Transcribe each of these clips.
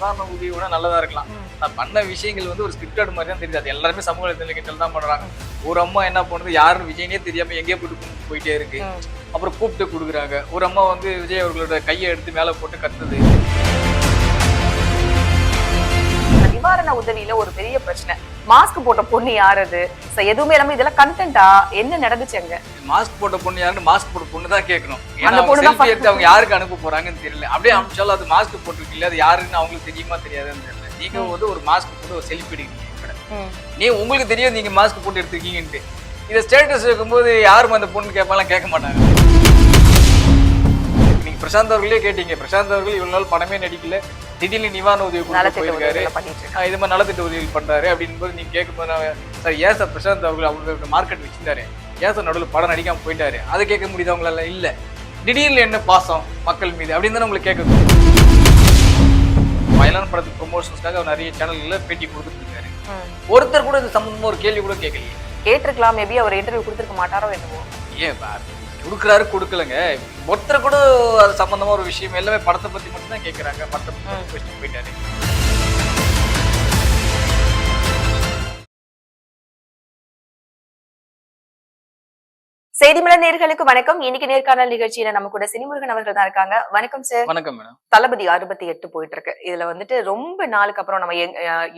நிவாரண உதவி நல்லதா இருக்கலாம். நான் பண்ண விஷயங்கள் வந்து ஒரு ஸ்கிரிப்டட் மாதிரி தான் தெரியுது. அது எல்லாருமே சமூக வலைதளங்கள் தான் பண்றாங்க. ஒரு அம்மா என்ன பண்ணுது, யாருன்னு விஜய்னே தெரியாம எங்கேயோ போயிட்டே இருக்கு. அப்புறம் கூப்பிட்டு கொடுக்குறாங்க. ஒரு அம்மா வந்து விஜய் அவர்களோட கையை எடுத்து மேல போட்டு கத்துது. நிவாரண உதவியில ஒரு பெரிய பிரச்சனை, மாஸ்க் போட்ட பொண்ணு யாரது, எதுவுமே இல்லாம இதெல்லாம் கண்டென்ட்டா என்ன நடந்துச்சு அங்க? மாஸ்க் போட்ட பொண்ணு யாருன்னு மாஸ்க் போட்ட பொண்ணு தான் கேட்கணும். ஏன்னா செல்ஃபி எடுத்து அவங்க யாருக்கு அனுப்ப போறாங்கன்னு தெரியல. அப்படியே அனுப்பிச்சாலும் அது மாஸ்க் போட்டுருக்கீங்க, அது யாருன்னு அவங்களுக்கு தெரியுமா தெரியாதுன்னு தெரியல. நீங்க வந்து ஒரு மாஸ்க் போட்டு ஒரு செல்ஃபி எடுக்கிறீங்க, நீ உங்களுக்கு தெரியும் நீங்க மாஸ்க் போட்டு எடுத்திருக்கீங்கன்ட்டு. இதை ஸ்டேட்டஸ் வைக்கும்போது யாரும் அந்த பொண்ணு கேட்பாலாம் கேட்க மாட்டாங்க. நீங்க பிரசாந்த் அவர்களே கேட்டீங்க, பிரசாந்த் அவர்கள் இவ்வளவு நாள் பணமே நடிக்கல, திடீர்னு நிவாரண உதவி போயிருக்காரு, இது மாதிரி நலத்திட்ட உதவிகள் பண்றாரு அப்படின்னு போது நீங்க கேட்கும்போது சார் ஏன் சார் பிரசாந்த் அவர்கள் அவங்களுக்கு மார்க்கெட் வச்சிருந்தாரு, ஏன் சார் நடுவில் படம் நடிக்காம போயிட்டாரு, அதை கேட்க முடியுது அவங்களால? இல்ல, திடீர்னு என்ன பாசம் மக்கள் மீது அப்படின்னு தானே உங்களுக்கு கேட்கணும். வயலான படத்துக்கு ப்ரொமோஷன்ஸ்க்காக அவர் நிறைய சேனல்ல பேட்டி கொடுத்துட்டு இருக்காரு. ஒருத்தர் கூட இது சம்பந்தமா ஒரு கேள்வி கூட கேட்கலையே. கேட்டிருக்கலாம், மேபி அவர் இன்டர்வியூ கொடுத்துருக்க மாட்டாரோ என்னவோ. ஏன் கொடுக்குறாரு கொடுக்கலங்க, ஒருத்தர் கூட அது சம்பந்தமா ஒரு விஷயம் எல்லாமே படத்தை பத்தி மட்டும் தான் கேட்கறாங்க. படத்தை பத்தி போயிட்டாரு. செய்திமலர் நேயர்களுக்கு வணக்கம். இன்னைக்கு நேர்காணல் நிகழ்ச்சியில நம்ம கூட சினிமுருகன் அவர்கள் தான் இருக்காங்க. வணக்கம் சார். வணக்கம் மேடம். தளபதி 68 போயிட்டு இருக்கு. இதுல வந்துட்டு ரொம்ப நாளுக்கு அப்புறம் நம்ம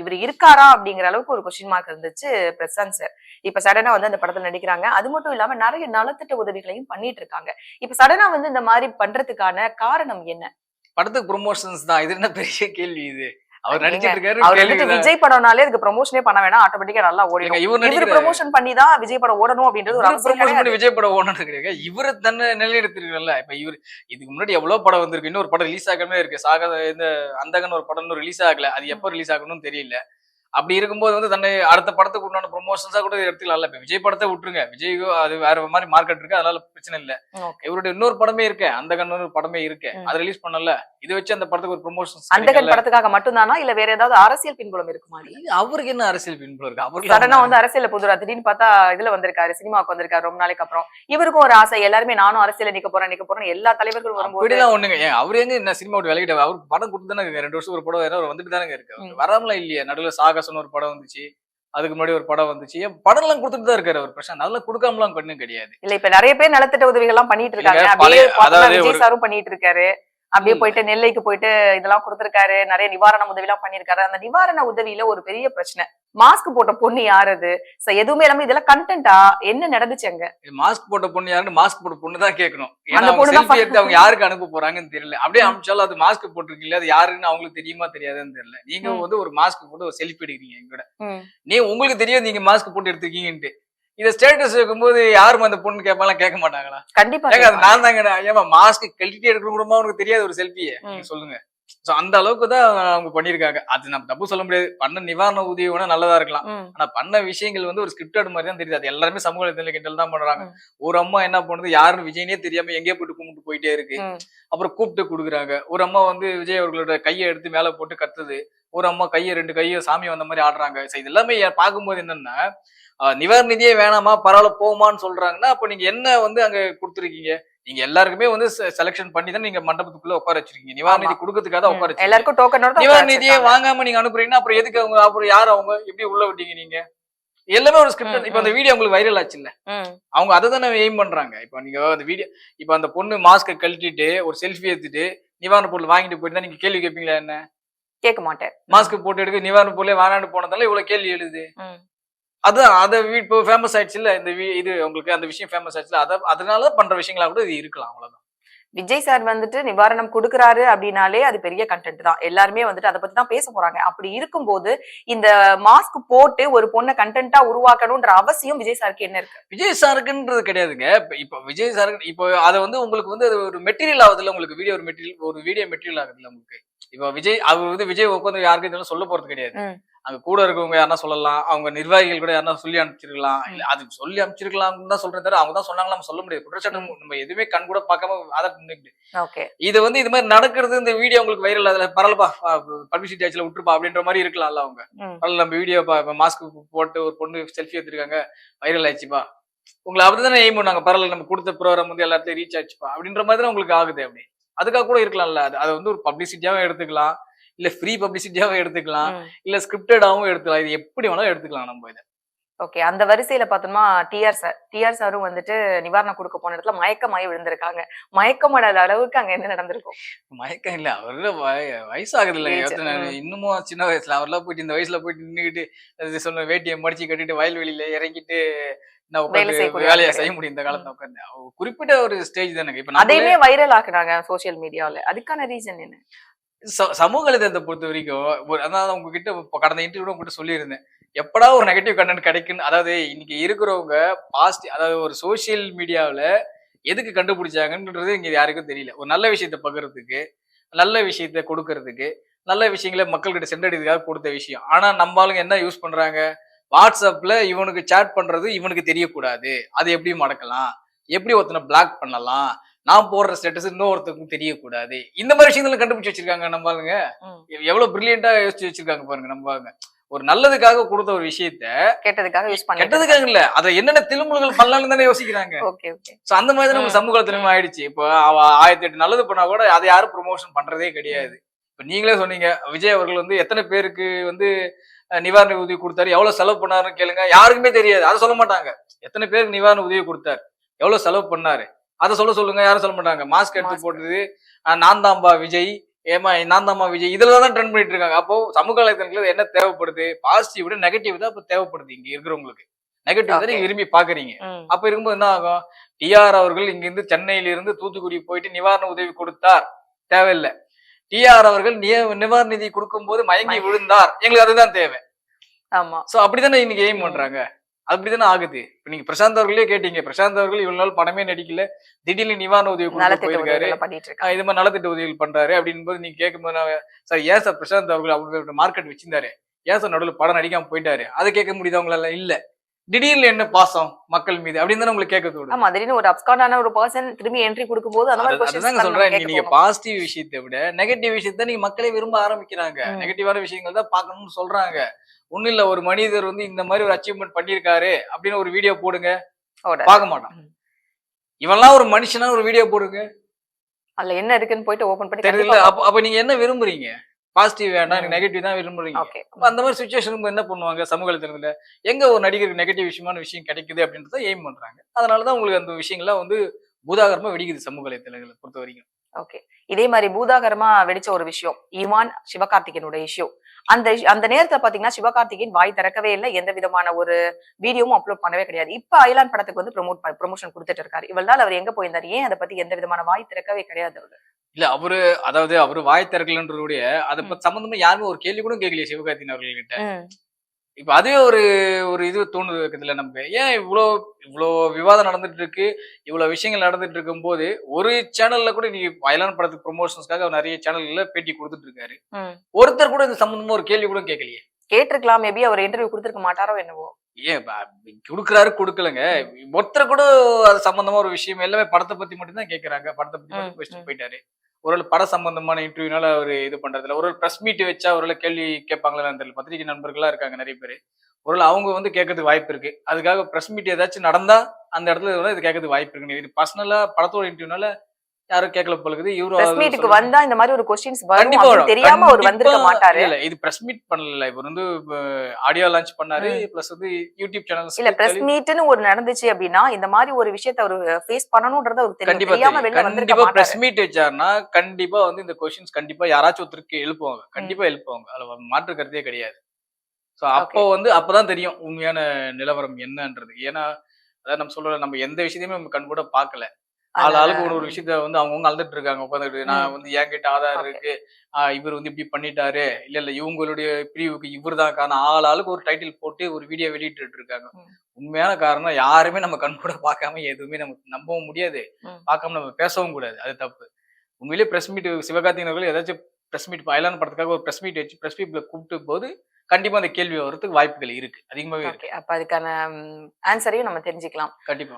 இவர் இருக்காரா அப்படிங்கிற அளவுக்கு ஒரு கொஸ்டின் மார்க் இருந்துச்சு பிரசாந்த் சார். இப்ப சடனா வந்து அந்த படத்துல நடிக்கிறாங்க. அது மட்டும் இல்லாம நிறைய நலத்திட்ட உதவிகளையும் பண்ணிட்டு இருக்காங்க. இப்ப சடனா வந்து இந்த மாதிரி பண்றதுக்கான காரணம் என்ன? படத்துக்கு ப்ரொமோஷன்ஸ் தான். இது என்ன பெரிய கேள்வி இது? அவர் நடிச்சிட்டு இருக்காரு. அவர் வந்துட்டு விஜய் படம்னாலே அதுக்கு ப்ரொமோஷனே பண்ண வேணாம், ஆட்டோமேட்டிக்கா நல்லா ஓடிடும். இவர் ப்ரொமோஷன் பண்ணி தான் விஜய் படம் ஓடணும் அப்படின்றது ஒரு ப்ரொமோஷன் பண்ணி விஜய் படம் ஓடணும் கிடையாது. இவரு தன்னை நிலையெடுத்திருக்கல. இப்ப இவர் இதுக்கு முன்னாடி எவ்வளவு படம் வந்திருக்கு, இன்னொரு படம் ரிலீஸ் ஆகாமலே இருக்கு. இந்த அந்தகன் ஒரு படம் ரிலீஸ் ஆகல, அது எப்ப ரிலீஸ் ஆகணும்னு தெரியல. அப்படி இருக்கும்போது வந்து தன்னை அடுத்த படத்துக்கு உண்டான ப்ரொமோஷன்ஸா கூட எடுத்துக்கலாம்ல. இப்ப விஜய் படத்தை விட்டுருங்க, விஜய்க்கு அது வேற மாதிரி மார்க்கெட் இருக்கு, அதனால பிரச்சனை இல்ல. இவருடைய இன்னொரு படமே இருக்கு, அந்தகன் ஒரு படமே இருக்கு, அதை ரிலீஸ் பண்ணல. இதை வச்சு அந்த படத்துக்கு ஒரு ப்ரொமோஷன் அந்தகன் படத்துக்காக மட்டும்தானா இல்ல வேற ஏதாவது அரசியல் பின்புலம் இருக்குமா? அவருக்கு என்ன அரசியல் பின்புலம் இருக்கு? அவருக்கு சடனா வந்து அரசியல் புதுரா திடீர்னு பார்த்தா இதுல வந்திருக்காரு, சினிமாவுக்கு வந்திருக்காரு ரொம்ப நாளைக்கு அப்புறம். இவருக்கும் ஒரு ஆசை, எல்லாருமே நானும் அரசியல் நிக்க போறேன் எல்லா தலைவர்களும் வரும்போது அப்படிலாம் ஒண்ணுங்க. அவரு எங்க என்ன சினிமா விட்டு விலகிட்டு, அவருக்கு படம் கொடுத்து தானே 2 வருஷம் ஒரு படம் வேற வந்துட்டு தானே இருக்கு. வராமலாம் இல்லையா? நடுவில் சாகசன் ஒரு படம் வந்துச்சு, அதுக்கு முன்னாடி ஒரு படம் வந்துச்சு. படம் எல்லாம் கொடுத்துட்டு தான் இருக்காரு அவர் பிரசாந்த். அதெல்லாம் கொடுக்காமலாம் பண்ணு கிடையாது. இல்ல இப்ப நிறைய பேர் நலத்திட்ட உதவிகள் எல்லாம் பண்ணிட்டு இருக்காங்க. விஜய் சாரும் பண்ணிட்டு இருக்காரு. அப்படியே போயிட்டு நெல்லைக்கு போயிட்டு இதெல்லாம் கொடுத்திருக்காரு, நிறைய நிவாரண உதவி எல்லாம் பண்ணிருக்காரு. அந்த நிவாரண உதவியில ஒரு பெரிய பிரச்சனை, மாஸ்க் போட்ட பொண்ணு யாரது, எதுவுமே இல்லாம இதெல்லாம் கண்டென்ட்டா என்ன நடந்துச்சு அங்க? மாஸ்க் போட்ட பொண்ணு யாருன்னு மாஸ்க் போட்ட பொண்ணு தான் கேட்கணும். ஏன்னா செல்ஃபி எடுத்து அவங்க யாருக்கு அனுப்ப போறாங்கன்னு தெரியல. அப்படியே அனுப்பிச்சாலும் அது மாஸ்க் போட்டிருக்கீங்க, அது யாருன்னு அவங்களுக்கு தெரியுமா தெரியாதுன்னு தெரியல. நீங்க வந்து ஒரு மாஸ்க் போட்டு ஒரு செல்ஃபி எடுக்கிறீங்க எங்கூட, நீ உங்களுக்கு தெரியும் நீங்க மாஸ்க் போட்டு எடுத்திருக்கீங்கன்ட்டு. இதை ஸ்டேட்டஸ் வைக்கும்போது யாரும் அந்த பொண்ணு கேட்பாலாம் கேட்க மாட்டாங்களா? கண்டிப்பா நான் தாங்க. ஏமா மாஸ்க் கழட்டி எடுக்கிற கூடமா உனக்கு தெரியாது ஒரு செல்ஃபியை? நீங்க சொல்லுங்க. அந்த அளவுக்கு தான் அவங்க பண்ணிருக்காங்க. அது நம்ம தப்பு சொல்ல முடியாது. பண்ண நிவாரண உதவி நல்லதா இருக்கலாம். ஆனா பண்ண விஷயங்கள் வந்து ஒரு ஸ்கிரிப்டட் மாதிரி தான் தெரியுது. அது எல்லாருமே சமூக வலைதளங்கள் தான் பண்றாங்க. ஒரு அம்மா என்ன பண்ணுது, யாருன்னு விஜய்னே தெரியாம எங்கேயோ போயிட்டு கும்பிட்டு போயிட்டே இருக்கு. அப்புறம் கூப்பிட்டு கொடுக்குறாங்க. ஒரு அம்மா வந்து விஜய் அவர்களோட கையை எடுத்து மேல போட்டு கத்துது. ஒரு அம்மா கையை 2 கையும் சாமி வந்த மாதிரி ஆடுறாங்க. இது எல்லாமே பார்க்கும்போது என்னன்னா, நிவாரண நிதியே வேணாமா பரவாயில்ல போமான்னு சொல்றாங்கன்னா, அப்ப நீங்க என்ன வந்து அங்க கொடுத்துருக்கீங்க? நீங்க எல்லாருக்குமே வந்து செலக்ஷன் பண்ணி தான் நீங்க மண்டபத்துக்குள்ள உட்கார வச்சிருக்கீங்க. நிவாரண நிதி கொடுக்கறதுக்காக உட்கார வச்சிருக்கீங்க. எல்லாருக்கும் டோக்கன் நிவாரண நிதியே வாங்காம நீங்க அனுப்புறீங்கன்னா அப்புறம் எதுக்கு அவங்க, அப்புறம் யார் அவங்க, எப்படி உள்ள விட்டீங்க நீங்க? எல்லாமே ஒரு ஸ்கிரிப்ட். இப்ப அந்த வீடியோ உங்களுக்கு வைரல் ஆச்சு இல்ல, அவங்க அதை தானே எய்ம் பண்றாங்க. இப்ப நீங்க அந்த வீடியோ, இப்ப அந்த பொண்ணு மாஸ்க கழட்டிட்டு ஒரு செல்ஃபி எடுத்துட்டு நிவாரண பொருள் வாங்கிட்டு போயிட்டு நீங்க கேள்வி கேட்பீங்களா? என்ன கேட்க மாட்டேன். மாஸ்க் போட்டு எடுக்க நிவாரண பொருளே வாராண்டு போனதால இவ்வளவு கேள்வி எழுது. அதான் அதை இப்போ ஃபேமஸ் ஆயிடுச்சு இல்ல, இந்த இது உங்களுக்கு அந்த விஷயம் ஃபேமஸ் ஆயிடுச்சு. அதனால பண்ற விஷயங்களா கூட இது இருக்கலாம். அவ்வளவுதான். விஜய் சார் வந்துட்டு நிவாரணம் கொடுக்குறாரு அப்படின்னாலே அது பெரிய கண்டென்ட் தான். எல்லாருமே வந்துட்டு அதை பத்தி தான் பேச போறாங்க. அப்படி இருக்கும்போது இந்த மாஸ்க் போட்டு ஒரு பொண்ணை கண்டென்ட்டா உருவாக்கணும்ன்ற அவசியம் விஜய் சாருக்கு என்ன இருக்கு? விஜய் சாருக்குன்றது கிடையாதுங்க. இப்ப விஜய் சாருக்கு இப்போ அதை வந்து உங்களுக்கு வந்து ஒரு மெட்டீரியல் ஆகுதுல்ல, உங்களுக்கு வீடியோ மெட்டீரியல் ஆகுதுல்ல உங்களுக்கு. இப்ப விஜய் அவர் வந்து விஜய் உட்காந்து யாருக்கும் இதெல்லாம் சொல்ல போறது கிடையாது. அங்க கூட இருக்கவங்க யாரா சொல்லலாம், அவங்க நிர்வாகிகள் கூட யாரா சொல்லி அனுப்பிச்சிருக்கலாம். இல்ல அது சொல்லி அனுப்பிச்சிருக்கலாம் தான் சொல்றேன் தவிர அவங்க தான் சொன்னாங்களா நம்ம சொல்ல முடியாது. குற்றச்சாட்டு நம்ம எதுவுமே கண் கூட பார்க்காம ஆதாரம் நின்றுட்டு இது வந்து இது மாதிரி நடக்கிறது, இந்த வீடியோ உங்களுக்கு வைரல் அதுல பரவாயில்லப்பா பப்ளிசிட்டி ஆச்சுல விட்டுருப்பா அப்படின்ற மாதிரி இருக்கலாம்ல. அவங்க பரவாயில்ல நம்ம வீடியோ மாஸ்க் போட்டு ஒரு பொண்ணு செல்ஃபி எடுத்திருக்காங்க, வைரல் ஆயிடுச்சுப்பா, உங்களை அப்படிதானே எய்ம் பண்ணாங்க, பரவாயில்ல நம்ம கொடுத்த ப்ரோக்ராம் வந்து எல்லாத்தையும் ரீச் ஆச்சுப்பா அப்படின்ற மாதிரி தான் உங்களுக்கு ஆகுது. அப்படி அதுக்காக கூட இருக்கலாம்ல. அது வந்து ஒரு பப்ளிசிட்டியாவும் எடுத்துக்கலாம். இல்ல ஃப்ரீ பப்ளிசிட்டியாவும் எடுத்துக்கலாம், இல்ல ஸ்கிரிப்டடாவும் எடுத்துக்கலாம். இது எப்படி வேணாலும் எடுத்துக்கலாம் நம்ம இத. ஓகே. அந்த வரிசையில பார்த்தோம்னா டிஆர் சாரும் வந்துட்டு நிவாரணம் குடுக்க போன இடத்துல மயக்கமாயி விழுந்திருக்காங்க. மயக்கமடைற அளவுக்கு அங்க என்ன நடந்திருக்கும்? மயக்கம் இல்ல. அவருலாம் வயசாகுது இல்லைங்க. ஏஜ். இன்னமும் சின்ன வயசுல அவர்லாம் போயிட்டு இந்த வயசுல போயிட்டு நின்னுகிட்டு அது சொன்ன வேட்டிய மடிச்சு கட்டிட்டு வயல்வெளியில இறங்கிட்டு நான் வேலை உட்காந்து செய்யக்கூடிய வேலைய ஆட்கள். செய்ய முடியும் இந்த காலத்துல உட்காந்து. குறிப்பிட்ட ஒரு ஸ்டேஜ் தானங்க. இப்ப நம்மளே அதையுமே வைரல் ஆக்குனாங்க சோசியல் மீடியால. அதுக்கான ரீசன் என்ன? சமூக வலைதளத்தை பொறுத்த வரைக்கும் அதாவது உங்ககிட்ட கடந்த இன்டர்வியூ உங்ககிட்ட சொல்லியிருந்தேன். எப்படா ஒரு நெகட்டிவ் கண்டென்ட் கிடைக்குன்னு. அதாவது இன்னைக்கு இருக்கிறவங்க அதாவது ஒரு சோசியல் மீடியாவுல எதுக்கு கண்டுபிடிச்சாங்கன்றது இங்க யாருக்கும் தெரியல. ஒரு நல்ல விஷயத்த பகிர்றதுக்கு, நல்ல விஷயத்த கொடுக்கறதுக்கு, நல்ல விஷயங்களை மக்கள்கிட்ட சென்றடைறதுக்காக கொடுத்த விஷயம். ஆனா நம்ம ஆளுங்க என்ன யூஸ் பண்றாங்க? வாட்ஸ்அப்ல இவனுக்கு சேட் பண்றது இவனுக்கு தெரியக்கூடாது. அதை எப்படி மடக்கலாம்? எப்படி ஒருத்தனை பிளாக் பண்ணலாம்? நான் போடுற ஸ்டேட்டஸ் இன்னொருத்தருக்கும் தெரியக்கூடாது. இந்த மாதிரி விஷயங்களை கண்டுபிடிச்சு வச்சிருக்காங்க நம்ம ஆளுங்க. எவ்வளவு பிரில்லியண்டா யோசிச்சு வச்சிருக்காங்க பாருங்க நம்ம ஆளுங்க. ஒரு நல்லதுக்காக கொடுத்த ஒரு விஷயத்த கெட்டதுக்காக யூஸ் பண்ணிட்டு கெட்டதுக்காக இல்ல. அத என்னென்ன திருமுழுகள் பண்ணலாம்னு தானே யோசிக்கிறாங்க. Okay, okay. சோ அந்த மாதிரி தான் நம்ம சமூக திறமை ஆயிடுச்சு. இப்போ அவ 1008 நல்லது பண்ணா கூட அதை யாரும் ப்ரொமோஷன் பண்றதே கிடையாது. இப்ப நீங்களே சொன்னீங்க விஜய் அவர்கள் வந்து எத்தனை பேருக்கு வந்து நிவாரண உதவி கொடுத்தாரு, எவ்வளவு செலவு பண்ணாருன்னு கேளுங்க. யாருக்குமே தெரியாது. அதை சொல்ல மாட்டாங்க. எத்தனை பேருக்கு நிவாரண உதவி கொடுத்தாரு, எவ்வளவு செலவு பண்ணாரு, அதை சொல்லுங்க. யாரும் சொல்ல மாட்டாங்க. மாஸ்க் எடுத்து போட்டது நான் தான்பா விஜய், ஏமா நான் தாமா விஜய், இதுலதான் ட்ரெண்ட் பண்ணிட்டு இருக்காங்க. அப்போ சமூக வலைதளத்துல என்ன தேவைப்படுது? பாசிட்டிவ் விட நெகட்டிவ் தான் இப்ப தேவைப்படுது. இங்க இருக்கிறவங்களுக்கு நெகட்டிவ் தான் நீங்க விரும்பி பாக்குறீங்க. அப்ப இருக்கும்போது என்ன ஆகும்? டிஆர் அவர்கள் இங்க இருந்து சென்னையில இருந்து தூத்துக்குடி போயிட்டு நிவாரண உதவி கொடுத்தார், தேவையில்லை. டிஆர் அவர்கள் நிவாரண நிதி கொடுக்கும் போது மயங்கி விழுந்தார், எங்களுக்கு அதுதான் தேவை. ஆமா. சோ அப்படித்தானே இன்னைக்கு எய்ம் பண்றாங்க. அப்படித்தானே ஆகுது. இப்ப நீங்க பிரசாந்த் அவர்களே கேட்டீங்க. பிரசாந்த் அவர்கள் இவ்வளவு நாள் பணமே நடிக்கல, திடீர்னு நிவாரண உதவி கொடுத்து போயிருக்காரு, இது மாதிரி நலத்திட்ட உதவிகள் பண்றாரு அப்படின்னு போது நீங்க கேட்கும்போது சார் ஏன் சார் பிரசாந்த் அவர்கள் அவங்களோட மார்க்கெட் வச்சிருந்தாரு, ஏன் சார் நடுவில் படம் நடிக்காம போயிட்டாரு, அதை கேட்க முடியுது அவங்களால? இல்ல. திடீர்னு என்ன பாசம் மக்கள் மீது அப்படின்னு தானே உங்களுக்கு கேட்க தோணும். ஆமா, திடீர்னு ஒரு அப்ஸ்காண்டான ஒரு பர்சன் திரும்பி என்ட்ரி கொடுக்கும்போது அந்த மாதிரி அதுதாங்க சொல்றேன். நீங்க பாசிட்டிவ் விஷயத்தை விட நெகட்டிவ் விஷயத்த நீங்க மக்களே விரும்ப ஆரம்பிக்கிறாங்க. நெகட்டிவான விஷயங்கள் தான் பார்க்கணும்னு சொல்றாங்க. ஒண்ணும் இல்ல, ஒரு மனிதர் வந்து இந்த மாதிரி ஒரு அச்சீவ்மெண்ட் பண்ணிருக்காரு அப்படின்னு ஒரு வீடியோ போடுங்க, பார்க்க மாட்டான். இவெல்லாம் ஒரு மனுஷனா ஒரு வீடியோ போடுங்க, அதுல என்ன இருக்குன்னு போயிட்டு ஓபன் பண்ணி தெரியல. அப்ப நீங்க என்ன விரும்புறீங்க? பாசிட்டிவ் வேண்டாம், எனக்கு நெகட்டிவ் தான் விரும்புறீங்க. அந்த மாதிரி சுச்சுவேஷனுக்கு என்ன பண்ணுவாங்க சமூக வலைதளத்துல? எங்க ஒரு நடிகருக்கு நெகட்டிவ் விஷயம் கிடைக்குது அப்படின்றத எய்ம் பண்றாங்க. அதனாலதான் உங்களுக்கு அந்த விஷயங்கள்லாம் வந்து பூதாகரமா வெடிக்குது சமூக வலைதளங்களை பொறுத்த வரைக்கும். ஓகே. இதே மாதிரி பூதாகரமா வெடிச்ச ஒரு விஷயம் இவான் சிவகார்த்திகேயனோட இஷ்யூ. அந்த நேரத்துல பாத்தீங்கன்னா சிவகார்த்திகேயன் வாய் திறக்கவே இல்லை, எந்த விதமான ஒரு வீடியோவும் அப்லோட் பண்ணவே கிடையாது. இப்ப அயலான் படத்துக்கு வந்து ப்ரொமோஷன் கொடுத்துட்டு இருக்காரு. இவ்வளவு நாள் அவர் எங்க போயிருந்தாரு? ஏன் அதை பத்தி எந்த விதமான வாய் திறக்கவே கிடையாது அவரு? இல்ல அவரு வாய் திறக்கலன்றதுடைய அதை பத்தி சம்பந்தமா யாருமே ஒரு கேள்வி கூட கேட்கலையே சிவகார்த்திகேயன் அவர்கள்கிட்ட. இப்ப அதுவே ஒரு இது தோணுது இருக்குதுல்ல நமக்கு. ஏன் இவ்வளோ விவாதம் நடந்துட்டு இருக்கு, இவ்வளவு விஷயங்கள் நடந்துட்டு இருக்கும் போது ஒரு சேனல்ல கூட நீங்க அயலான் படத்துக்கு ப்ரொமோஷன்ஸ்க்காக நிறைய சேனல்ல பேட்டி கொடுத்துட்டு இருக்காரு. ஒருத்தர் கூட இது சம்பந்தமா ஒரு கேள்வி கூட கேட்கலையே. கேட்டிருக்கலாம், மேபி அவர் இன்டர்வியூ கொடுத்திருக்க மாட்டாரோ என்னவோ. ஏன் குடுக்குறாரு கொடுக்கலங்க, ஒருத்தர் கூட அது சம்பந்தமா ஒரு விஷயம் எல்லாமே படத்தை பத்தி மட்டும் தான் கேட்கறாங்க. படத்தை பத்தி மட்டும் பேசிட்டு போயிட்டாரு. ஒரு பட சம்பந்தமான இன்டர்வியூனால அவரு இது பண்றது இல்ல. ஒரு பிரஸ் மீட் வச்சா ஒரு கேள்வி கேட்பாங்களா தெரியல. பத்திரிகை நண்பர்களா இருக்காங்க நிறைய பேரு. ஒரு அவங்க வந்து கேட்கறதுக்கு வாய்ப்பு இருக்கு. அதுக்காக பிரஸ் மீட் ஏதாச்சும் நடந்தா அந்த இடத்துல இது கேட்கறதுக்கு வாய்ப்பு இருக்கு. இது பர்சனலா படத்தோட இன்டர்வியூனால யாரும் கேட்கல போலுக்குது. பிரஸ் மீட்டுக்கு வந்தா இந்த மாதிரி ஒரு क्वेश्चंस வரும் அப்படி தெரியாம அவர் வந்திருக்க மாட்டாரு. இல்ல இது பிரஸ் மீட் பண்ணல. இவர் வந்து ஆடியோ லான்ச் பண்ணாரு. பிளஸ் வந்து யூடியூப் சேனல்ஸ் இல்ல பிரஸ் மீட்னு ஒரு நடந்துச்சு அப்படினா இந்த மாதிரி ஒரு விஷயத்தை அவர் ஃபேஸ் பண்ணனும்ன்றது அவருக்கு தெரியாம வெளிய வந்திருக்க மாட்டாரு. பிரஸ் மீட் வச்சார்னா கண்டிப்பா வந்து இந்த क्वेश्चंस கண்டிப்பா யாராச்சும் ஒருத்தருக்கு எழுப்புவாங்க. கண்டிப்பா எழுப்புவாங்க. அதுல மாற்று கருத்தே கிடையாது. சோ அப்பதான் தெரியும் உண்மையான நிலவரம் என்னன்றது. ஏன்னா அதான் நம்ம சொல்றோம், நம்ம எந்த விஷயத்தையுமே நம்ம கண் கூட பார்க்கல. ஆளுக்கு ஒரு விஷயத்த வந்து அவங்கவுங்க அழுதுட்டு இருக்காங்க உட்காந்துட்டு. நான் வந்து என்கிட்ட ஆதாரம் இருக்கு, இவர் வந்து இப்படி பண்ணிட்டாரு, இல்ல இவங்களுடைய பிரிவுக்கு இவர் தான் காரணம், ஆளுக்கு ஒரு டைட்டில் போட்டு ஒரு வீடியோ வெளியிட்டு இருக்காங்க. உண்மையான காரணம் யாருமே நம்ம கண் கூட பார்க்காம எதுவுமே நமக்கு நம்பவும் முடியாது, பார்க்காம நம்ம பேசவும் கூடாது. அது தப்பு. உண்மையிலேயே பிரஸ் மீட் சிவகார்த்திகேயன் அவர்கள் ஏதாச்சும் பிரஸ் மீட் அயலான் படத்துக்காக ஒரு பிரஸ் மீட் வச்சு பிரஸ் மீட்ல கூப்பிட்டு போது கண்டிப்பா அந்த கேள்வி வரதுக்கு வாய்ப்புகள் இருக்கு, அதிகமாவே இருக்கு. அப்ப அதுக்கான ஆன்சரையும் நம்ம தெரிஞ்சுக்கலாம் கண்டிப்பா.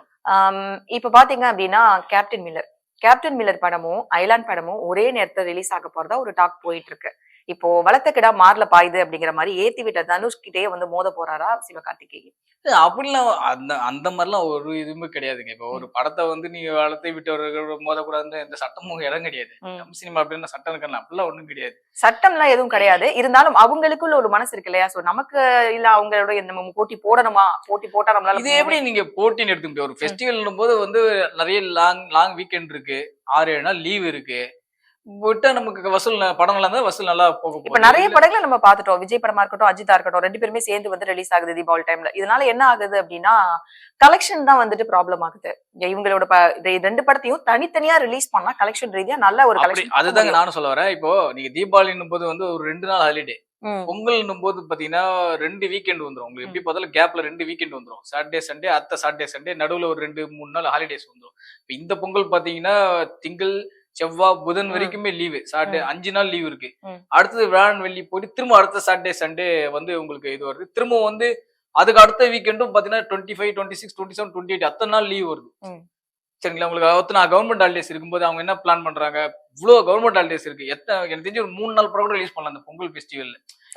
இப்ப பாத்தீங்க அப்படின்னா கேப்டன் மில்லர் படமும் அயலான் படமும் ஒரே நேரத்துல ரிலீஸ் ஆக போறதா ஒரு டாக் போயிட்டு இருக்கு. இப்போ வளர்த்த கிடா மார்ல பாயுது அப்படிங்கிற மாதிரி ஏத்தி விட்ட தனுஷ்கிட்டயே வந்து மோத போறாரா சிவகார்த்திகேயன்? அப்படிலாம் அந்த அந்த மாதிரிலாம் ஒரு இதுவுமே கிடையாதுங்க. இப்போ ஒரு படத்த வந்து நீங்க வளர்த்து விட்டவர்கள் மோதக்கூடாதுன்னு எந்த சட்டமும் இடம் கிடையாது. ம். தமிழ் சினிமா அப்படின்னு சட்டம் இருக்கலாம் அப்படிலாம் ஒண்ணும் கிடையாது. சட்டம்லாம் எதுவும் கிடையாது. இருந்தாலும் அவங்களுக்குள்ள ஒரு மனசு இருக்கு இல்லையா? சோ நமக்கு இல்ல அவங்களோட நம்ம போட்டி போடணுமா? போட்டி போட்டா நம்மளால இது எப்படி நீங்க போட்டின்னு எடுத்துக்க முடியும்? ஒரு ஃபெஸ்டிவல்ன்னும் போது வந்து நிறைய லாங் லாங் வீக்கெண்ட் இருக்கு. 6, 7 நாள் லீவ் இருக்கு. விட்டா நமக்கு வசூல் படம் நல்லா இருந்தா வசூல் நல்லா போக இப்ப போகுது. நிறைய படங்களை நம்ம பாத்துட்டோம். விஜய் படமா இருக்கட்டும், அஜித்தா இருக்கட்டும், 2 பேருமே சேர்ந்து வந்து ரிலீஸ் ஆகுது தீபாவளி டைம்ல. இதனால என்ன ஆகுது அப்படின்னா, கலெக்ஷன் தான் வந்துட்டு ப்ராப்ளம் ஆகுது. இவங்களோட 2 படத்தையும் தனித்தனியா ரிலீஸ் பண்ணா கலெக்ஷன் ரீதியா நல்ல ஒரு அப்படி கலெக்ஷன் அதுதாங்க நானும் சொல்ல வரேன். இப்போ நீங்க தீபாவளின்னும் போது வந்து ஒரு 2 நாள் ஹாலிடே. ம். பொங்கல்ன்னும் போது பாத்தீங்கன்னா 2 வீக்கெண்ட் வந்துரும். உங்களுக்கு எப்படி பார்த்தாலும் கேப்ல 2 வீக்கெண்ட் வந்துரும். சாட்டர்டே, சண்டே, அடுத்த சாட்டர்டே, சண்டே நடுவுல ஒரு 2, 3 நாள் ஹாலிடேஸ் வந்துரும். இப்ப இந்த பொங்கல் பாத்தீங்கன்னா திங்கள், செவ்வாய், புதன் வரைக்குமே லீவு. சாட்டர்டே 5 நாள் லீவ் இருக்கு. ம். அடுத்தது வியாழன், வெள்ளி போயிட்டு திரும்ப அடுத்த சாட்டர்டே, சண்டே வந்து உங்களுக்கு இது வருது. திரும்ப வந்து அதுக்கு அடுத்த வீக்கெண்டும் பாத்தீங்கன்னா 25, 26, 27, 28 அத்தனை நாள் லீவ் வருது. ம். சரிங்களா? உங்களுக்கு அத்தனை கவர்மெண்ட் ஹாலிடேஸ் இருக்கும்போது அவங்க என்ன பிளான் பண்றாங்க? இவ்வளவு கவர்மெண்ட் ஹாலிடேஸ் இருக்கு. எனக்கு தெரிஞ்சு ஒரு 3 நாள் படம் கூட ரிலீஸ் பண்ணலாம் அந்த பொங்கல் ஃபெஸ்டிவல்ல.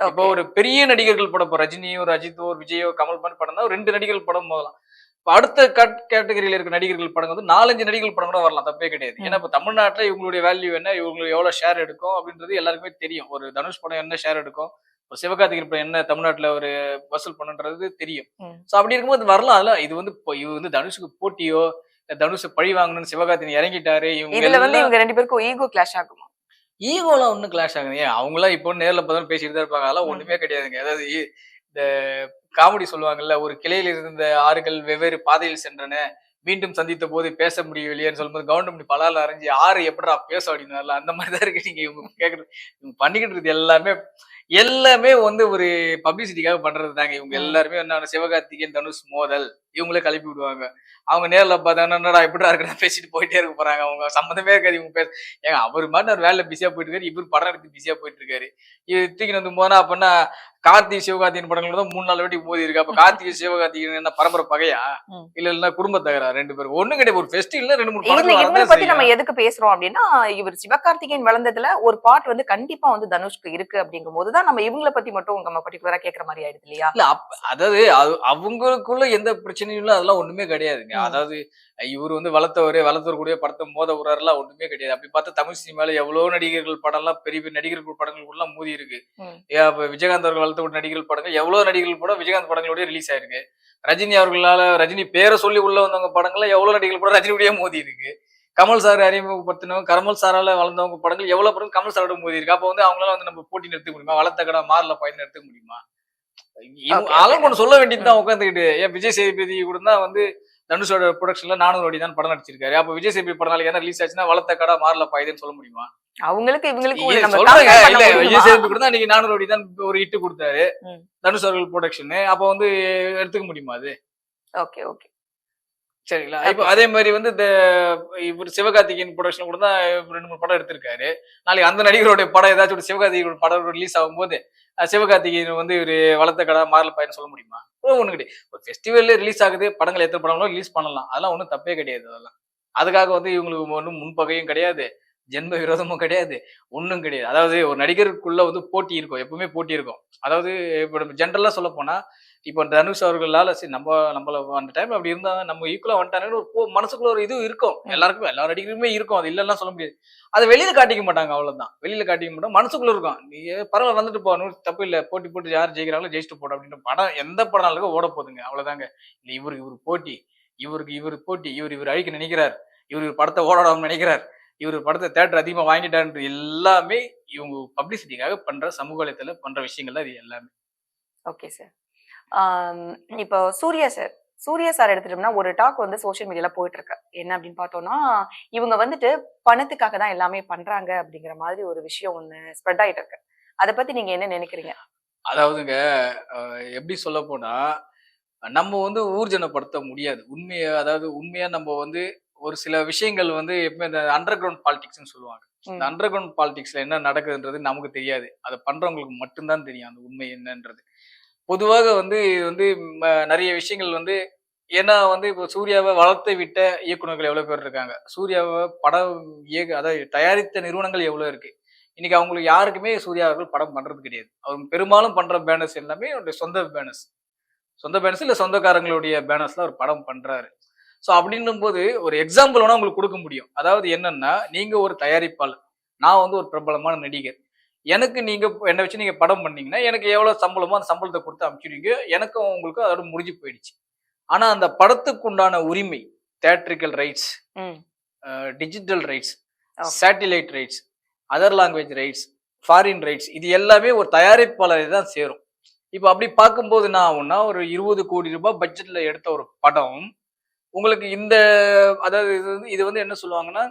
இப்போ ஓகே. ஒரு பெரிய நடிகர்கள் படம், இப்போ ரஜினியோ, ஒரு அஜித்தோ, ஒரு விஜயோ, கமல் மாதிரி படம் தான் 2 நடிகர்கள் படம் போகலாம். இப்ப அடுத்த கேட்டகரியில இருக்க நடிகர்கள் படம் வந்து 4, 5 நடிகர்கள் படம் கூட வரலாம். தப்பே கிடையாது. ஏன்னா இப்ப தமிழ்நாட்டுல இவங்களுடைய வேல்யூ என்ன, இவங்களுக்கு எவ்வளவு ஷேர் எடுக்கும் அப்படின்றது எல்லாருக்குமே தெரியும். ஒரு தனுஷ் படம் என்ன ஷேர் எடுக்கும், ஒரு சிவகார்த்திகேயன் படம் என்ன தமிழ்நாட்டுல ஒரு வசூல் பண்ணுன்றது தெரியும். ம். சோ அப்படி இருக்கும்போது வரலாம். அதெல்லாம் இது வந்து இது வந்து தனுஷுக்கு போட்டியோ, தனுஷ பழி வாங்கணும்னு சிவகார்த்திகேயன் இறங்கிட்டாரு. இவங்க இதுல வந்து எல்லாம் இவங்க 2 பேருக்கும் ஈகோ கிளாஷ் ஆகுமா? ஈகோலாம் ஒண்ணும் கிளாஷ் ஆகுது. ஏன் அவங்களாம் இப்போ நேர்ல பார்த்தா பேசிட்டு தான் இருப்பாங்க. அதெல்லாம் ம். ஒண்ணுமே கிடையாதுங்க. அதாவது இந்த காமெடி சொல்லுவாங்கல்ல, ஒரு கிளையில் இருந்த ஆறுகள் வெவ்வேறு பாதையில் சென்றன. மீண்டும் சந்தித்த போது பேச முடியவில்லையேன்னு சொல்லும்போது கவுண்டமணி பலால அரைஞ்சு ஆறு எப்படிடா பேச அப்படின்னால அந்த மாதிரி தான் இருக்கு. நீங்க இவங்க கேக்குறது இவங்க பண்ணிக்கிட்டு இருக்குது எல்லாமே எல்லாமே வந்து ஒரு பப்ளிசிட்டிக்காக பண்றது தாங்க. இவங்க ம். எல்லாருமே என்ன சிவகார்த்திகேயன் தனுஷ் மோதல் இவங்களே கிளப்பி விடுவாங்க. அவங்க நேர்ல பார்த்தாங்கன்னா என்னடா எப்படிடா இருக்குன்னு பேசிட்டு போயிட்டே இருக்க போறாங்க. அவங்க சம்மந்தமே இருக்காது இவங்க பேச. ஏங்க அவர் மாதிரி ஒரு வேலை பிஸியா போயிட்டு இருக்காரு. இவர் படம் எடுத்து பிஸியா போயிட்டு இருக்காரு. இது தூக்கின்னு வந்து போனா அப்படின்னா கார்த்திகை சிவகார்த்திகேயன் படங்கள் தான் 3, 4 வாட்டி மோதி இருக்கு. அப்ப கார்த்திகை சிவகார்த்திகேயன் என்ன பரம்பரை பகையா? ம். இல்ல குடும்ப தகராறு 2 பேரும். ஒண்ணும் கிடையாது. ஒரு ஃபெஸ்டிவல்ல 2, 3 இதுல படங்கள் இவங்களை வரதான் பத்தி நம்ம செய்யும். எதுக்கு பேசுறோம் அப்படின்னா, இவர் சிவகார்த்திகேயன் வளர்ந்ததுல ஒரு பார்ட் வந்து கண்டிப்பா வந்து தனுஷ்க்கு இருக்கு அப்படிங்கும் போதுதான் நம்ம இவங்களை பத்தி மட்டும் நம்ம பர்டிகுலரா கேக்குற மாதிரி ஆயிடுது இல்லையா? இல்ல அதாவது அவங்களுக்குள்ள எந்த பிரச்சனையும் இல்ல. அதெல்லாம் ஒண்ணுமே கிடையாதுங்க. ம். அதாவது இவரு வந்து வளர்த்தவர் கூடயே படத்தை மோத விடுறாருலாம் ஒண்ணுமே கிடையாது. அப்படி பார்த்தா தமிழ் சினிமால எவ்வளவு நடிகர்கள் படம்லாம் பெரிய பெரிய நடிகர்கள் படங்கள் கூட மோதி இருக்கு. ம். இப்ப விஜயகாந்த் அவர்கள் வளர்த்த ஒரு நடிகர்கள் படங்கள் எவ்வளவு நடிகர்கள் படம் விஜயகாந்த் படங்களோட ரிலீஸ் ஆயிருக்கு. ரஜினி அவர்களால ரஜினி பேரை சொல்லி உள்ள வந்தவங்க படங்கள்ல எவ்வளவு நடிகர்கள் படம் ரஜினியோடய மோதி இருக்கு. கமல் சார் அறிமுகப்படுத்தினவங்க கமல் சாரால வளர்ந்தவங்க படங்கள் எவ்வளவு படம் கமல் சாரோட மோதி இருக்கு. அப்ப வந்து அவங்களால வந்து நம்ம போட்டி நிறுத்த முடியுமா? வளர்த்த கடை மாறல பாயின்னு நிறுத்த முடியுமா? ஓகே, அளவு ஒண்ணு சொல்ல வேண்டியதுதான் ம். உட்காந்துக்கிட்டு. ஏன் விஜய் சேதுபதி கூட தான் வந்து தனுஷோட ப்ரொடக்ஷன்ல 400 கோடி தான் படம் நடிச்சிருக்காரு. அப்ப விஜய் சேதுபதி படம் நாளைக்கு என்ன ரிலீஸ் ஆச்சுன்னா வளர்த்த கடை மாறல பாயுதுன்னு சொல்ல முடியுமா? அவங்களுக்கு இவங்களுக்கு உள்ள இது நம்ம சொல்றேங்க. compare பண்ண இல்ல விஜய் முடியுமா? சேதுபதி கூட தான் இன்னைக்கு 400 கோடி தான் ஒரு ஹிட் கொடுத்தாரு. ம். தனுஷ் அவர்கள் ப்ரொடக்ஷன். அப்ப வந்து எடுத்துக்க முடியுமா அது? Okay, okay. சரிங்களா? இப்போ ஓகே அதே சார். மாதிரி வந்து இவர் சிவகார்த்திகேயன் ப்ரொடக்ஷன் கூட தான் 2, 3 படம் எடுத்திருக்காரு. நாளைக்கு அந்த நடிகருடைய படம் ஏதாச்சும் ஒரு சிவகார்த்திகேயனோட படம் ரிலீஸ் ஆகும்போது சிவகார்த்திகேயன் வந்து இவரு வளர்த்த கடை மாறல பாயின்னு சொல்ல முடியுமா? ஒண்ணு கிடையாது. ஒரு ஃபெஸ்டிவல்ல ரிலீஸ் ஆகுது. படங்கள் எத்தனை படங்களும் ரிலீஸ் பண்ணலாம். அதெல்லாம் ஒண்ணும் தப்பே கிடையாது அதெல்லாம். அதுக்காக வந்து இவங்களுக்கு ஒண்ணும் முன்பகையும் கிடையாது. ஜென்ம விரோதமும் கிடையாது. ஒண்ணும் கிடையாது. அதாவது ஒரு நடிகருக்குள்ள வந்து போட்டி இருக்கும். எப்பவுமே போட்டி இருக்கும். அதாவது இப்ப நம்ம ஜென்ரலா சொல்லப் போனா, இப்ப தனுஷ் அவர்களால சரி நம்மள அந்த டைம்ல அப்படி இருந்தா நம்ம ஈக்குவலா வந்துட்டாங்கன்னு ஒரு மனசுக்குள்ள ஒரு இது இருக்கும். ம். எல்லாருக்குமே எல்லா நடிகருக்குமே இருக்கும். அது இல்லன்னா சொல்ல முடியாது. அத வெளியில காட்டிக்க மாட்டாங்க அவ்வளவுதான். வெளியில காட்டிக்க மாட்டாங்க. மனசுக்குள்ள இருக்கும். நீ பரவாயில்ல வந்துட்டு போ. ஒண்ணும் தப்பு இல்ல. போட்டி போட்டு யார் ஜெயிக்கிறாங்களோ ஜெயிச்சுட்டு போடா அப்படின்னு படம் எந்த படம் இருக்கோ ஓட போகுதுங்க. அவ்வளவுதாங்க. இல்ல இவரு போட்டி. இவரு போட்டி. இவர் அழிக்க நினைக்கிறார். இவரு படத்தை ஓட விடாம நினைக்கிறார். இவரு படத்தை தியேட்டர் அதிகமா வாங்கிட்டாருன்றது எல்லாமே இவங்க பப்ளிசிட்டிக்காக பண்ற சமூக வலைத்தளத்துல பண்ற விஷயங்கள் தான் இது எல்லாமே. Okay sir. இப்போ சூர்யா சார். சூர்யா சார் எடுத்துட்டோம்னா ஒரு டாக் வந்து சோசியல் மீடியால போயிட்டு இருக்கு. என்ன அப்படின்னு பார்த்தோம்னா, இவங்க வந்துட்டு பணத்துக்காக தான் எல்லாமே பண்றாங்க அப்படிங்கிற மாதிரி ஒரு விஷயம் ஒண்ணு ஸ்ப்ரெட் ஆயிட்டு இருக்கு. அத பத்தி நீங்க என்ன நினைக்கிறீங்க? அதாவதுங்க எப்படி சொல்லப் போனா, நம்ம வந்து ஊர்ஜனப்படுத்த முடியாது. அதாவது உண்மையா நம்ம வந்து ஒரு சில விஷயங்கள் வந்து எப்பவுமே இந்த அண்டர் கிரவுண்ட் பாலிடிக்ஸ்ன்னு சொல்லுவாங்க. இந்த ம். அண்டர் கிரவுண்ட் பாலிடிக்ஸ்ல என்ன நடக்குதுன்றது நமக்கு தெரியாது. அத பண்றவங்களுக்கு மட்டும் தான் தெரியும் அந்த உண்மை என்னன்றது. பொதுவாக வந்து இது வந்து நெறைய விஷயங்கள் வந்து ஏன்னா வந்து இப்போ சூர்யாவ வளர்த்து விட்ட இயக்குனர்கள் எவ்வளவு பேர் இருக்காங்க. சூர்யாவ படம் அதாவது தயாரித்த நிறுவனங்கள் எவ்வளவு இருக்கு. இன்னைக்கு அவங்களுக்கு யாருக்குமே சூர்யா அவர்கள் படம் பண்றது கிடையாது. அவங்க பெரும்பாலும் பண்ற பேனர்ஸ் எல்லாமே அவருடைய சொந்த பேனர்ஸ். சொந்த பேனர்ஸ் இல்ல சொந்தக்காரங்களுடைய பேனர்ஸ்ல அவர் படம் பண்றாரு. ஸோ அப்படின்னும் போது ஒரு எக்ஸாம்பிள் வேணா உங்களுக்கு கொடுக்க முடியும். அதாவது என்னன்னா, நீங்க ஒரு தயாரிப்பாளர். நான் வந்து ஒரு பிரபலமான நடிகர். எனக்கு நீங்க என்ன வச்சு நீங்க படம் பண்ணீங்கன்னா, எனக்கு எவ்வளவு சம்பளமோ அந்த சம்பளத்த குடுத்து அனுப்பிச்சுடுவீங்க. எனக்கும் உங்களுக்கும் அதோட முடிஞ்சு போயிடுச்சு. ஆனா அந்த படத்துக்கு உண்டான உரிமை, theatrical rights, digital rights, satellite rights, other language rights, foreign rights இது எல்லாமே ஒரு தயாரிப்பாளரை தான் சேரும். இப்ப அப்படி பார்க்கும்போது என்ன ஆகும்னா, ஒரு 20 கோடி ரூபாய் பட்ஜெட்ல எடுத்த ஒரு படம், உங்களுக்கு இந்த அதாவது இது வந்து என்ன சொல்லுவாங்கன்னா,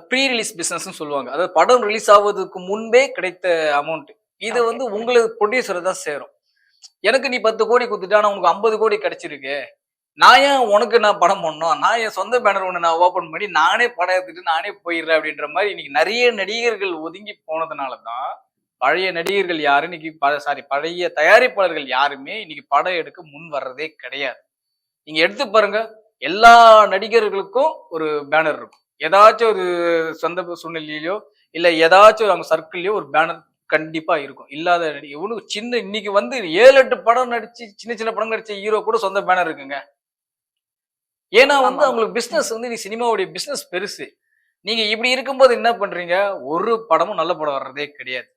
ப்ரீ ரிலீஸ் பிசினஸ்ன்னு சொல்லுவாங்க. அதாவது படம் ரிலீஸ் ஆவதற்கு முன்பே கிடைத்த அமௌண்ட். இது வந்து உங்களுக்கு ப்ரொடியூசரை தான் சேரும். எனக்கு நீ 10 கோடி குடுத்துட்ட, ஆனா உனக்கு 50 கோடி கிடைச்சிருக்கு. நான் ஏன் உனக்கு நான் படம் பண்ணணும்? நான் என் சொந்த பேனர் ஒண்ணு நான் ஓப்பன் பண்ணி நானே படம் எடுத்துட்டு நானே போயிடுறேன் அப்படின்ற மாதிரி இன்னைக்கு நிறைய நடிகர்கள் ஒதுங்கி போனதுனால தான் பழைய நடிகர்கள் யாரும் இன்னைக்கு பழைய தயாரிப்பாளர்கள் யாருமே இன்னைக்கு படம் எடுக்க முன் வர்றதே கிடையாது. நீங்க எடுத்து பாருங்க, எல்லா நடிகர்களுக்கும் ஒரு பேனர் இருக்கும். ஏதாச்சும் ஒரு சொந்த சூழ்நிலையிலயோ இல்ல ஏதாச்சும் அவங்க சர்க்கிள்லயோ ஒரு பேனர் கண்டிப்பா இருக்கும். இல்லாத இவனுக்கு சின்ன இன்னைக்கு வந்து 7-8 படம் நடிச்சு சின்ன சின்ன படம் நடிச்ச ஹீரோ கூட சொந்த பேனர் இருக்குங்க. ஏன்னா வந்து அவங்களுக்கு பிசினஸ் வந்து நீ சினிமாவுடைய பிசினஸ் பெருசு. நீங்க இப்படி இருக்கும்போது என்ன பண்றீங்க? ஒரு படமும் நல்ல படம் வர்றதே கிடையாது.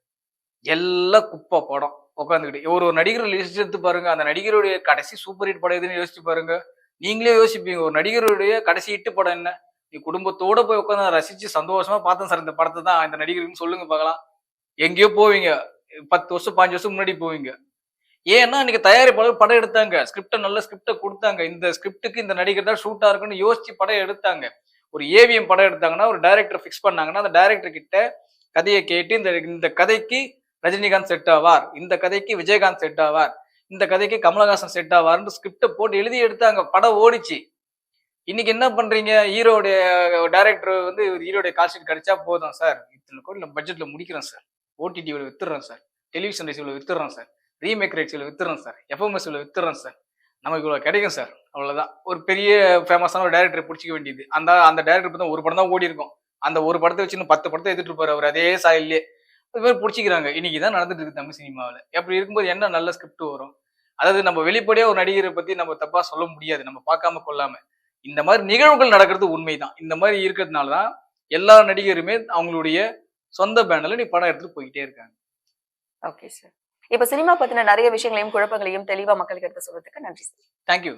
எல்லாம் குப்பை படம். உட்காந்துக்கிட்டு ஒரு நடிகர் லிஸ்ட் எடுத்து பாருங்க. அந்த நடிகருடைய கடைசி சூப்பர் ஹிட் படம் எதுன்னு யோசிச்சு பாருங்க. நீங்களே யோசிப்பீங்க. ஒரு நடிகருடைய கடைசி ஹிட் படம் என்ன? நீ குடும்பத்தோட போய் உட்காந்து ரசிச்சு சந்தோஷமா பார்த்தேன் சார் இந்த படத்தை தான் இந்த நடிகருக்குன்னு சொல்லுங்க பார்க்கலாம். எங்கேயோ போவீங்க. 10 வருஷம் 5 வருஷம் முன்னாடி போவீங்க. ஏன்னா இன்னைக்கு தயாரிப்பாளர் படம் எடுத்தாங்க. நல்ல ஸ்கிரிப்ட கொடுத்தாங்க. இந்த ஸ்கிரிப்டுக்கு இந்த நடிகர் தான் ஷூட்டா இருக்குன்னு யோசிச்சு படம் எடுத்தாங்க. ஒரு ஏவிஎம் படம் எடுத்தாங்கன்னா ஒரு டைரக்டர் ஃபிக்ஸ் பண்ணாங்கன்னா அந்த டைரக்டர் கிட்ட கதையை கேட்டு இந்த கதைக்கு ரஜினிகாந்த் செட் ஆவார், இந்த கதைக்கு விஜயகாந்த் செட் ஆவார், இந்த கதைக்கு கமலஹாசன் செட் ஆவார்னு ஸ்கிரிப்ட போட்டு எழுதி எடுத்தாங்க. படம் ஓடிச்சு. இன்னைக்கு என்ன பண்றீங்க? ஹீரோடைய டைரக்டர் வந்து ஹீரோடைய கால்ஷீட் கிடைச்சா போதும் சார். இத்தனை கோடி பட்ஜெட்ல முடிக்கிறேன் சார். ஓடிடில வித்துறேன் சார். டெலிவிஷன் ரைட்ஸ்ல வித்துறேன் சார். ரீமேக் ரைட்ஸ்ல வித்துறேன் சார். எஃப்எம்எஸ்ல வித்துறேன் சார். நமக்கு இவ்வளவு கிடைக்கும் சார். அவ்வளவுதான். ஒரு பெரிய ஃபேமஸான ஒரு டைரக்டர் பிடிச்சிக்க வேண்டியது. அந்த டைரக்டர் தான் ஒரு படம் தான் ஓடி இருக்கும். அந்த ஒரு படத்தை வச்சு இன்னும் 10 படத்தை எடுத்துட்டு இருப்பாரு அவர் அதே சாயல்லே. அது மாதிரி பிடிச்சிக்கிறாங்க. இன்னைக்கு தான் நடந்துட்டு இருக்கு தமிழ் சினிமாவில். அப்படி இருக்கும்போது என்ன நல்ல ஸ்கிரிப்ட் வரும்? அதாவது நம்ம வெளிப்படையா ஒரு நடிகரை பத்தி நம்ம தப்பா சொல்ல முடியாது. நம்ம பார்க்காம கொள்ளாம. இந்த மாதிரி நிகழ்வுகள் நடக்கிறது உண்மைதான். இந்த மாதிரி இருக்கிறதுனால தான் எல்லா நடிகருமே அவங்களுடைய சொந்த பேனர்ல நீ படம் எடுத்துட்டு போயிட்டே இருக்காங்க. Okay sir. இப்ப சினிமா பத்தின நிறைய விஷயங்களையும் குழப்பங்களையும் தெளிவா மக்களுக்கு எடுத்து சொல்றதுக்கு நன்றி சார். தேங்க்யூ.